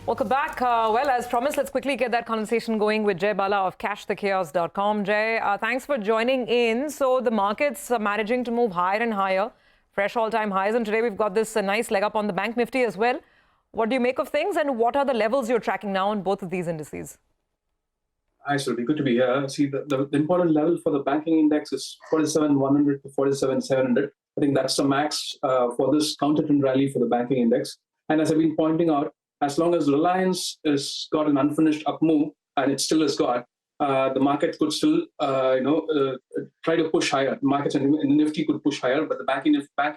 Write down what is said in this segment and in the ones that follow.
Welcome back. Well, as promised, let's quickly get that conversation going with Bala of cashthechaos.com. Jay, thanks for joining in. So the markets are managing to move higher and higher, fresh all-time highs. And today we've got this nice leg up on the bank nifty as well. What do you make of things, and what are the levels you're tracking now on both of these indices? Hi, Sylvie. Good to be here. See, the important level for the banking index is 47,100 to 47,700. I think that's the max for this counter-trend rally for the banking index. And as I've been pointing out, as long as Reliance has got an unfinished up move, and it still has got, the market could still, try to push higher. The markets in the Nifty could push higher, but the banking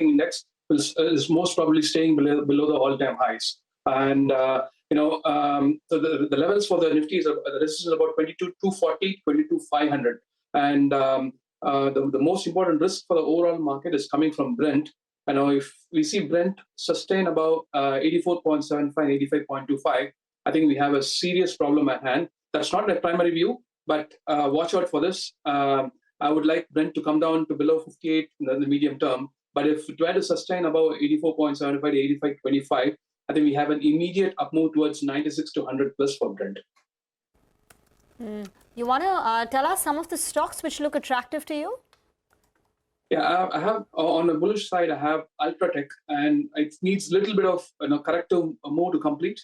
index is most probably staying below the all-time highs. And so the levels for the Nifty is the resistance is about 22,240, 22,500, and the most important risk for the overall market is coming from Brent. If we see Brent sustain about 84.75, 85.25, I think we have a serious problem at hand. That's not my primary view, but watch out for this. I would like Brent to come down to below 58 in the medium term. But if it were to sustain about 84.75 to 85.25, I think we have an immediate up move towards 96 to 100 plus for Brent. You want to tell us some of the stocks which look attractive to you? Yeah, I have on the bullish side, I have Ultratech, and it needs a little bit of corrective move to complete,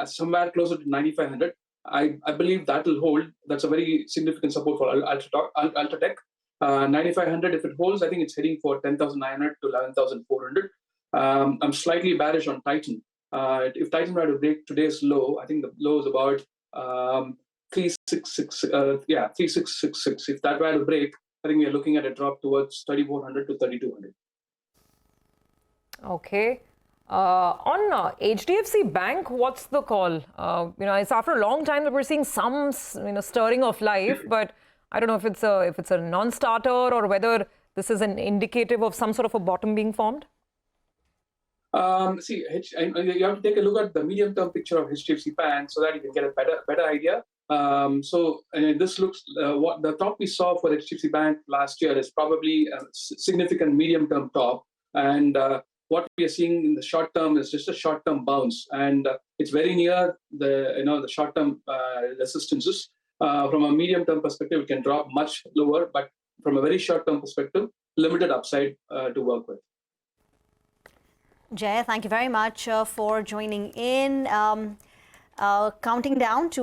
somewhere closer to 9,500. I believe that will hold. That's a very significant support for Ultratech. 9,500, if it holds, I think it's heading for 10,900 to 11,400. I'm slightly bearish on Titan. If Titan were to break today's low, I think the low is about 3,666. If that were to break, I think we are looking at a drop towards 3,400 to 3,200. Okay. On HDFC Bank, what's the call? It's after a long time that we're seeing some, stirring of life, but I don't know if it's a non-starter or whether this is an indicative of some sort of a bottom being formed. You have to take a look at the medium-term picture of HDFC Bank so that you can get a better idea. This looks what the top we saw for HDFC Bank last year is probably a significant medium-term top, and what we are seeing in the short term is just a short-term bounce, and it's very near the short-term resistances. From a medium-term perspective, it can drop much lower, but from a very short-term perspective, limited upside to work with. Jay, thank you very much for joining in. Counting down to